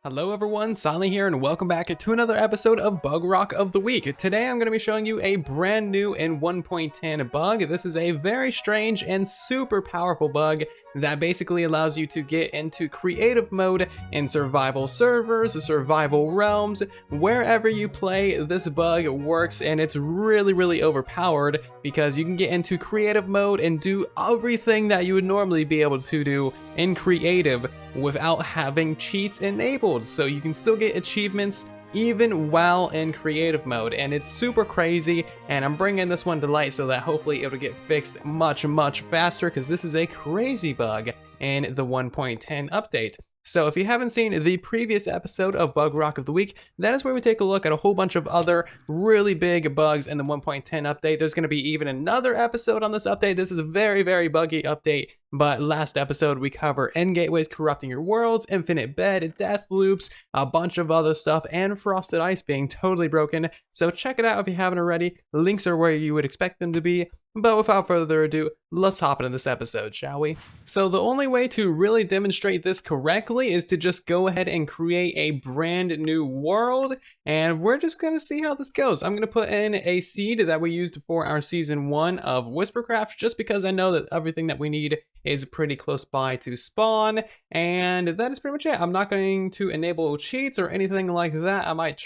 Hello everyone, Silent here, and welcome back to another episode of Bugrock of the Week. Today I'm going to be showing you a brand new in 1.10 bug. This is a very strange and super powerful bug that basically allows you to get into creative mode in survival servers, survival realms, wherever you play. This bug works, and it's really overpowered because you can get into creative mode and do everything that you would normally be able to do in creative without having cheats enabled, so you can still get achievements even while in creative mode, and it's super crazy. And I'm bringing this one to light so that hopefully it'll get fixed much faster, because this is a crazy bug in the 1.10 update. So if you haven't seen the previous episode of Bugrock of the Week, that is where we take a look at a whole bunch of other really big bugs in the 1.10 update. There's going to be even another episode on this update. This is a very buggy update, but last episode we cover end gateways corrupting your worlds, infinite bed, death loops, a bunch of other stuff, and frosted ice being totally broken. So check it out if you haven't already. Links are where you would expect them to be. But without further ado, let's hop into this episode, shall we? So the only way to really demonstrate this correctly is to just go ahead and create a brand new world, and we're just gonna see how this goes. I'm gonna put in a seed that we used for our season 1 of Whispercraft, just because I know that everything that we need is pretty close by to spawn, and that is pretty much it. I'm not going to enable cheats or anything like that. I might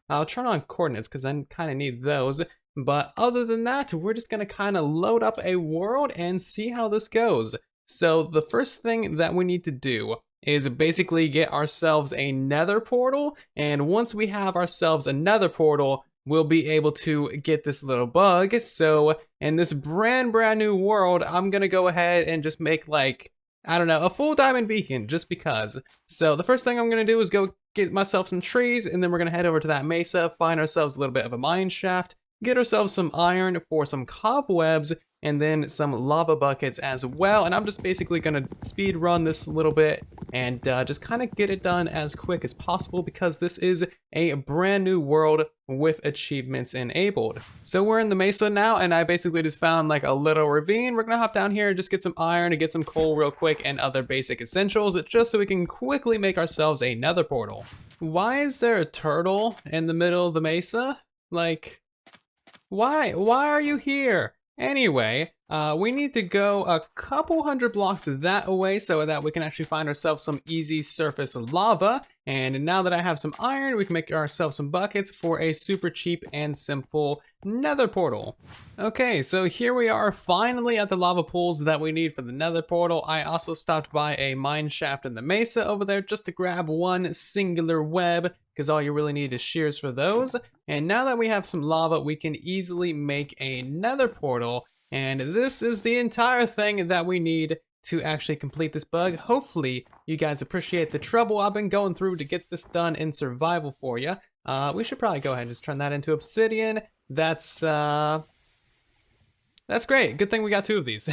I'll turn on coordinates because I kind of need those. But other than that, we're just gonna kind of load up a world and see how this goes. So the first thing that we need to do is basically get ourselves a nether portal, and once we have ourselves a nether portal, we'll be able to get this little bug. So in this brand new world, I'm gonna go ahead and just make, like, I don't know, a full diamond beacon, just because. So the first thing I'm gonna do is go get myself some trees, and then we're gonna head over to that mesa, find ourselves a little bit of a mine shaft, get ourselves some iron for some cobwebs, and then some lava buckets as well. And I'm just basically gonna speed run this a little bit and just kind of get it done as quick as possible, because this is a brand new world with achievements enabled. So we're in the mesa now, and I basically just found like a little ravine. We're gonna hop down here and just get some iron and get some coal real quick and other basic essentials, just so we can quickly make ourselves a nether portal. Why is there a turtle in the middle of the mesa? Like, why are you here? Anyway, we need to go a couple hundred blocks that way so that we can actually find ourselves some easy surface lava. And now that I have some iron, we can make ourselves some buckets for a super cheap and simple nether portal. Okay, so here we are finally at the lava pools that we need for the nether portal. I also stopped by a mine shaft in the mesa over there just to grab one singular web, because all you really need is shears for those. And now that we have some lava, we can easily make a nether portal. And this is the entire thing that we need to actually complete this bug. Hopefully you guys appreciate the trouble I've been going through to get this done in survival for you. We should probably go ahead and just turn that into obsidian. That's great. Good thing we got 2 of these.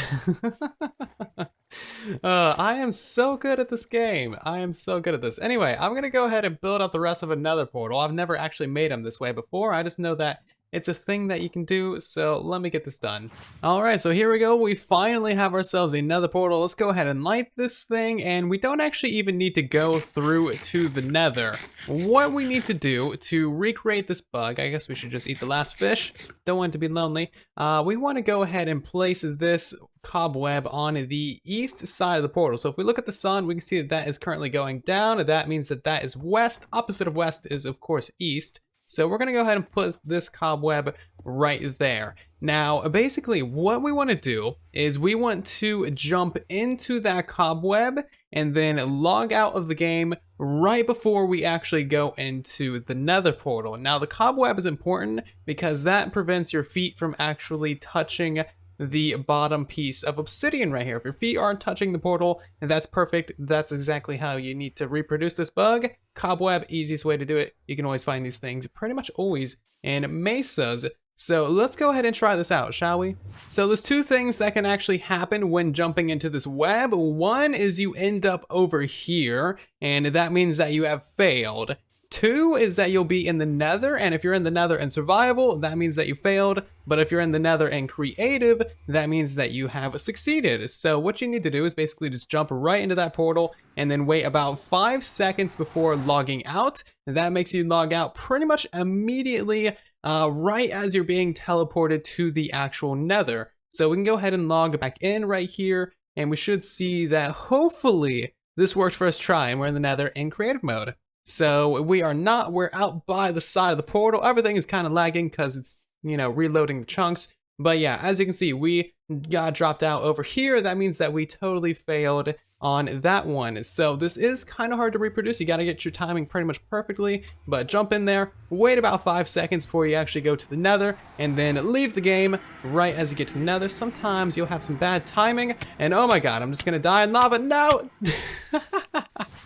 I am so good at this game. I am so good at this. Anyway, I'm gonna go ahead and build up the rest of another portal. I've never actually made them this way before. I just know that it's a thing that you can do, so let me get this done. Alright, so here we go. We finally have ourselves another portal. Let's go ahead and light this thing, and we don't actually even need to go through to the nether. What we need to do to recreate this bug, I guess we should just eat the last fish. Don't want it to be lonely. We want to go ahead and place this cobweb on the east side of the portal. So if we look at the sun, we can see that that is currently going down. That means that that is west. Opposite of west is, of course, east. So we're gonna go ahead and put this cobweb right there. Now, basically what we wanna do is we want to jump into that cobweb and then log out of the game right before we actually go into the nether portal. Now, the cobweb is important because that prevents your feet from actually touching the bottom piece of obsidian right here. If your feet aren't touching the portal, that's perfect. That's exactly how you need to reproduce this bug. Cobweb, easiest way to do it. You can always find these things pretty much always in mesas. So let's go ahead and try this out, shall we? So there's 2 things that can actually happen when jumping into this web. One is you end up over here, and that means that you have failed. 2 is that you'll be in the nether, and if you're in the nether in survival, that means that you failed. But if you're in the nether in creative, that means that you have succeeded. So what you need to do is basically just jump right into that portal and then wait about 5 seconds before logging out. That makes you log out pretty much immediately, right as you're being teleported to the actual nether. So we can go ahead and log back in right here, and we should see that hopefully this worked first try and we're in the nether in creative mode. So we are not, we're out by the side of the portal. Everything is kind of lagging because it's, you know, reloading the chunks. But yeah, as you can see, we got dropped out over here. That means that we totally failed on that one. So this is kind of hard to reproduce. You got to get your timing pretty much perfectly, but jump in there, wait about 5 seconds before you actually go to the nether, and then leave the game right as you get to the nether. Sometimes you'll have some bad timing, and oh my god, I'm just gonna die in lava. No!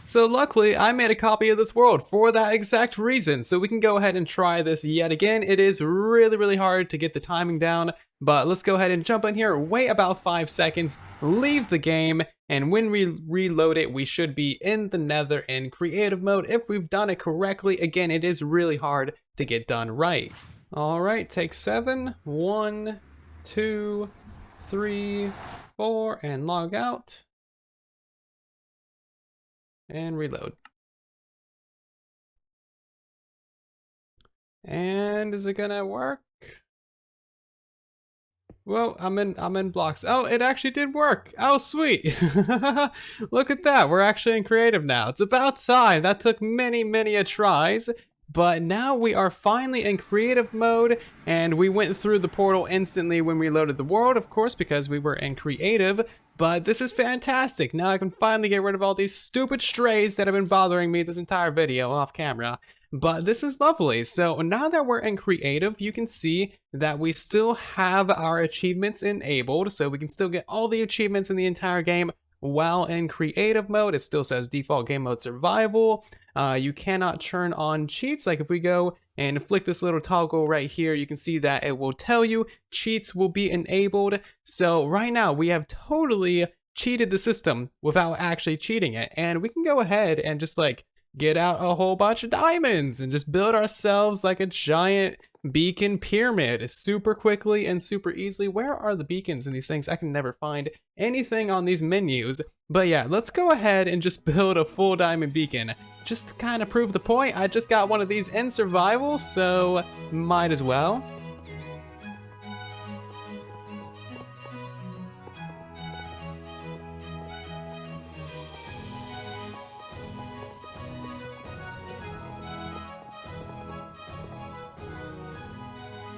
So luckily, I made a copy of this world for that exact reason, so we can go ahead and try this yet again. It is really, really hard to get the timing down, but let's go ahead and jump in here, wait about 5 seconds, leave the game, and when we reload it, we should be in the nether in creative mode if we've done it correctly. Again, it is really hard to get done right. All right, take 7. 1, 2, 3, 4, and log out. And reload. And is it gonna work? Well, I'm in blocks. Oh, it actually did work. Oh, sweet. Look at that. We're actually in creative now. It's about time. That took many, many a tries. But now we are finally in creative mode, and we went through the portal instantly when we loaded the world, of course, because we were in creative. But this is fantastic. Now I can finally get rid of all these stupid strays that have been bothering me this entire video off camera. But this is lovely. So now that we're in creative, you can see that we still have our achievements enabled. So we can still get all the achievements in the entire game while in creative mode. It still says default game mode survival. You cannot turn on cheats. Like if we go and flick this little toggle right here, you can see that it will tell you cheats will be enabled. So right now we have totally cheated the system without actually cheating it. And we can go ahead and just like get out a whole bunch of diamonds and just build ourselves like a giant beacon pyramid super quickly and super easily. Where are the beacons in these things? I can never find anything on these menus. But yeah, let's go ahead and just build a full diamond beacon. Just to kind of prove the point, I just got one of these in survival, so might as well.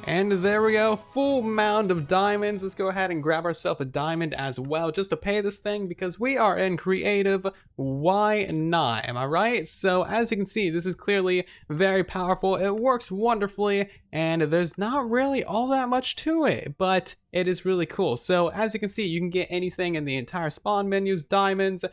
And there we go, full mound of diamonds. Let's go ahead and grab ourselves a diamond as well, just to pay this thing, because we are in creative. Why not? Am I right? So as you can see, this is clearly very powerful. It works wonderfully, and there's not really all that much to it, but it is really cool. So as you can see, you can get anything in the entire spawn menus, diamonds,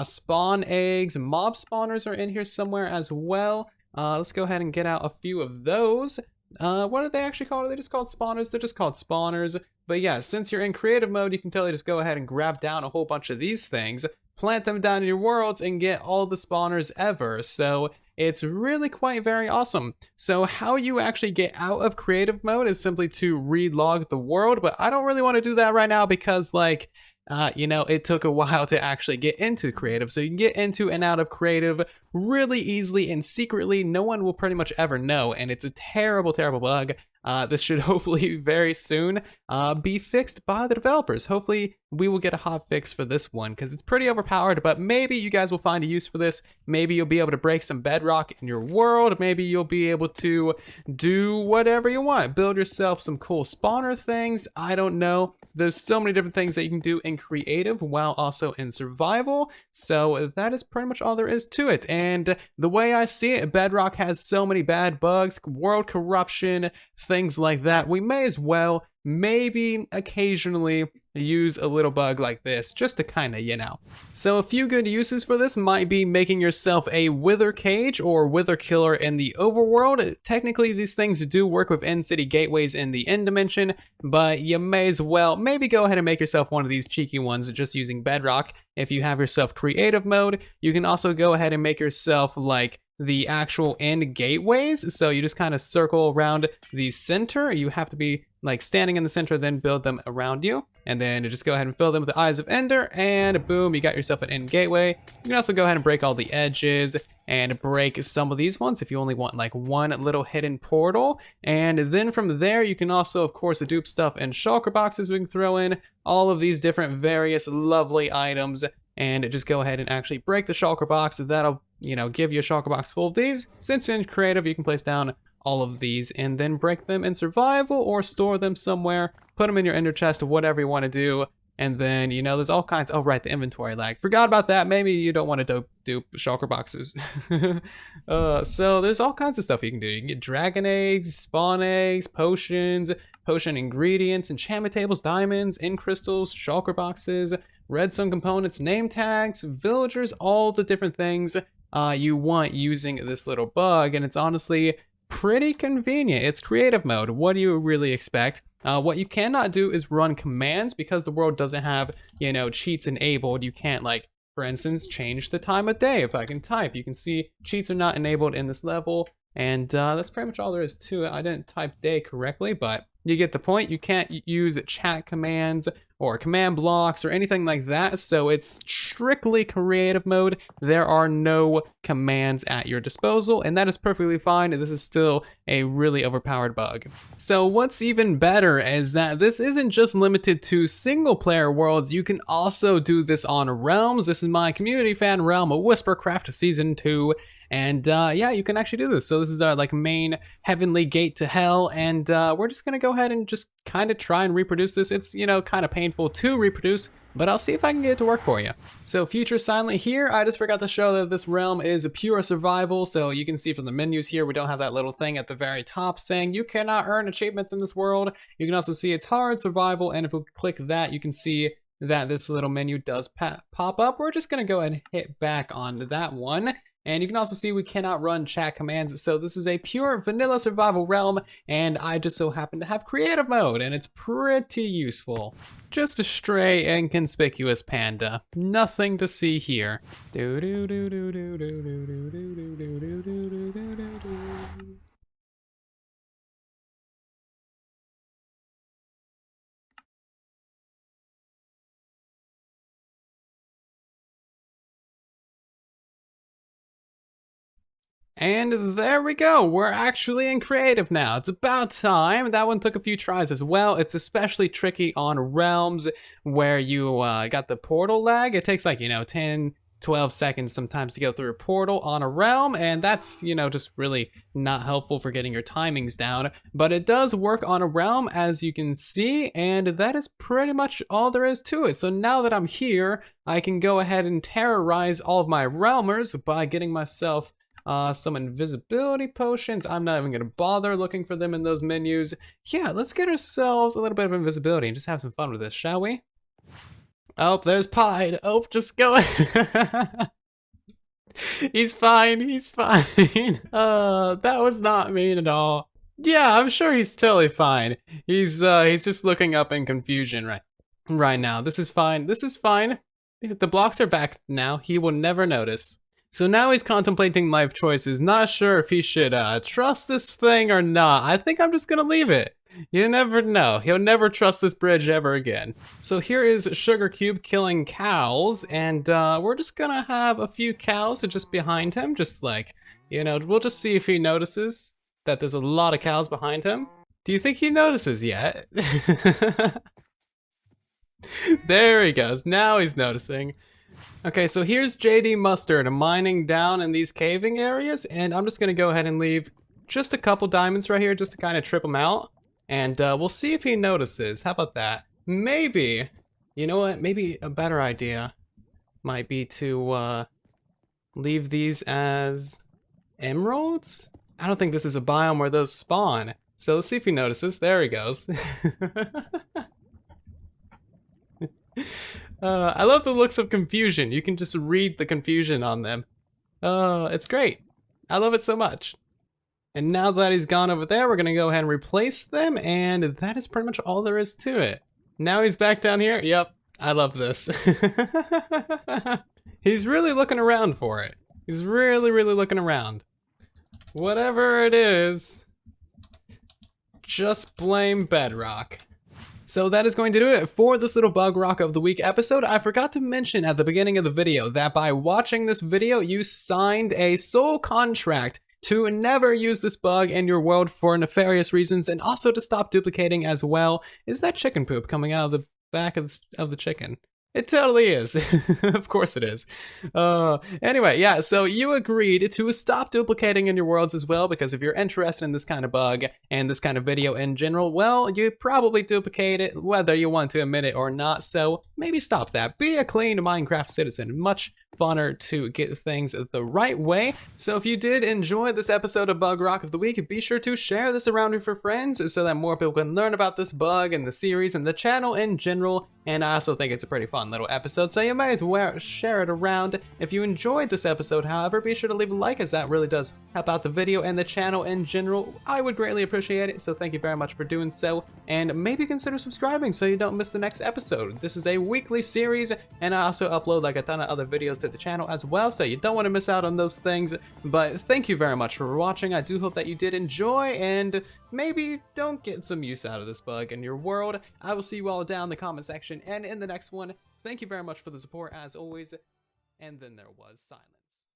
spawn eggs, mob spawners are in here somewhere as well. Let's go ahead and get out a few of those. What are they actually called? Are they just called spawners? They're just called spawners. But yeah, since you're in creative mode, you can totally just go ahead and grab down a whole bunch of these things, plant them down in your worlds, and get all the spawners ever. So it's really quite very awesome. So how you actually get out of creative mode is simply to relog the world, but I don't really want to do that right now because like, you know, it took a while to actually get into creative. So you can get into and out of creative really easily and secretly. No one will pretty much ever know. And it's a terrible, terrible bug. This should hopefully very soon be fixed by the developers. Hopefully we will get a hot fix for this one because it's pretty overpowered, but maybe you guys will find a use for this. Maybe you'll be able to break some bedrock in your world. Maybe you'll be able to do whatever you want. Build yourself some cool spawner things. I don't know. There's so many different things that you can do in creative while also in survival. So that is pretty much all there is to it. And the way I see it, Bedrock has so many bad bugs, world corruption, things like that. We may as well maybe occasionally use a little bug like this just to kind of, you know. So a few good uses for this might be making yourself a wither cage or wither killer in the overworld. Technically these things do work with end city gateways in the end dimension, but you may as well maybe go ahead and make yourself one of these cheeky ones just using Bedrock. If you have yourself creative mode, you can also go ahead and make yourself like the actual end gateways. So you just kind of circle around the center. You have to be like standing in the center, then build them around you. And then you just go ahead and fill them with the Eyes of Ender, and boom, you got yourself an end gateway. You can also go ahead and break all the edges and break some of these ones if you only want like one little hidden portal. And then from there, you can also, of course, dupe stuff in shulker boxes. We can throw in all of these different various lovely items and just go ahead and actually break the shulker box. That'll, you know, give you a shulker box full of these. Since in creative, you can place down all of these and then break them in survival or store them somewhere, put them in your ender chest, whatever you want to do. And then, you know, there's all kinds. Oh, right, the inventory lag. Forgot about that. Maybe you don't want to dupe shulker boxes. So there's all kinds of stuff you can do. You can get dragon eggs, spawn eggs, potions, potion ingredients, enchantment tables, diamonds, end crystals, shulker boxes, redstone components, name tags, villagers, all the different things you want using this little bug. And it's honestly pretty convenient. It's creative mode. What do you really expect? What you cannot do is run commands because the world doesn't have, you know, cheats enabled. You can't, like, for instance, change the time of day. If I can type, you can see cheats are not enabled in this level. And that's pretty much all there is to it. I didn't type day correctly, but you get the point. You can't use chat commands or command blocks or anything like that, so it's strictly creative mode. There are no commands at your disposal, and that is perfectly fine. This is still a really overpowered bug. So what's even better is that this isn't just limited to single player worlds. You can also do this on realms. This is my community fan realm of Whispercraft Season 2. And yeah, you can actually do this. So this is our like main heavenly gate to hell, and we're just gonna go ahead and just kind of try and reproduce this. It's, you know, kind of painful to reproduce, but I'll see if I can get it to work for you. So future silent here, I just forgot to show that this realm is a pure survival. So you can see from the menus here, we don't have that little thing at the very top saying you cannot earn achievements in this world. You can also see it's hard survival, and if we click that, you can see that this little menu does pop up. We're just gonna go ahead and hit back onto that one. And you can also see we cannot run chat commands, so this is a pure vanilla survival realm, and I just so happen to have creative mode, and it's pretty useful. Just a stray inconspicuous panda. Nothing to see here. And there we go, we're actually in creative now. It's about time. That one took a few tries as well. It's especially tricky on realms where you got the portal lag. It takes like, you know, 10, 12 seconds sometimes to go through a portal on a realm, and that's, you know, just really not helpful for getting your timings down. But it does work on a realm, as you can see, and that is pretty much all there is to it. So now that I'm here, I can go ahead and terrorize all of my realmers by getting myself some invisibility potions. I'm not even gonna bother looking for them in those menus. Yeah, let's get ourselves a little bit of invisibility and just have some fun with this, shall we? Oh, there's Pie. Oh, just go. He's fine, he's fine. That was not mean at all. Yeah, I'm sure he's totally fine. He's just looking up in confusion right now. This is fine, this is fine. The blocks are back now. He will never notice. So now he's contemplating life choices, not sure if he should trust this thing or not. I think I'm just gonna leave it. You never know. He'll never trust this bridge ever again. So here is Sugar Cube killing cows, and we're just gonna have a few cows just behind him, just like, you know, we'll just see if he notices that there's a lot of cows behind him. Do you think he notices yet? There he goes. Now he's noticing. Okay, so here's JD Mustard mining down in these caving areas, and I'm just gonna go ahead and leave just a couple diamonds right here just to kind of trip him out, and we'll see if he notices. How about that? Maybe, you know what, maybe a better idea might be to leave these as emeralds? I don't think this is a biome where those spawn, so let's see if he notices. There he goes. I love the looks of confusion. You can just read the confusion on them. It's great. I love it so much. And now that he's gone over there, we're gonna go ahead and replace them, and that is pretty much all there is to it. Now he's back down here. Yep, I love this. He's really looking around for it. He's really, really looking around. Whatever it is, just blame Bedrock. So that is going to do it for this little Bugrock of the Week episode. I forgot to mention at the beginning of the video that by watching this video, you signed a sole contract to never use this bug in your world for nefarious reasons, and also to stop duplicating as well. Is that chicken poop coming out of the back of the chicken? It totally is. Of course it is. Anyway, yeah, so you agreed to stop duplicating in your worlds as well, because if you're interested in this kind of bug and this kind of video in general, well, you probably duplicate it whether you want to admit it or not, so maybe stop that. Be a clean Minecraft citizen. Much funner to get things the right way. So if you did enjoy this episode of Bugrock of the Week, be sure to share this around with your friends so that more people can learn about this bug and the series and the channel in general. And I also think it's a pretty fun little episode, so you may as well share it around. If you enjoyed this episode, however, be sure to leave a like, as that really does help out the video and the channel in general. I would greatly appreciate it, so thank you very much for doing so. And maybe consider subscribing so you don't miss the next episode. This is a weekly series, and I also upload like a ton of other videos to the channel as well, so you don't want to miss out on those things. But thank you very much for watching. I do hope that you did enjoy, and maybe don't get some use out of this bug in your world. I will see you all down in the comment section and in the next one. Thank you very much for the support as always. And then there was silence.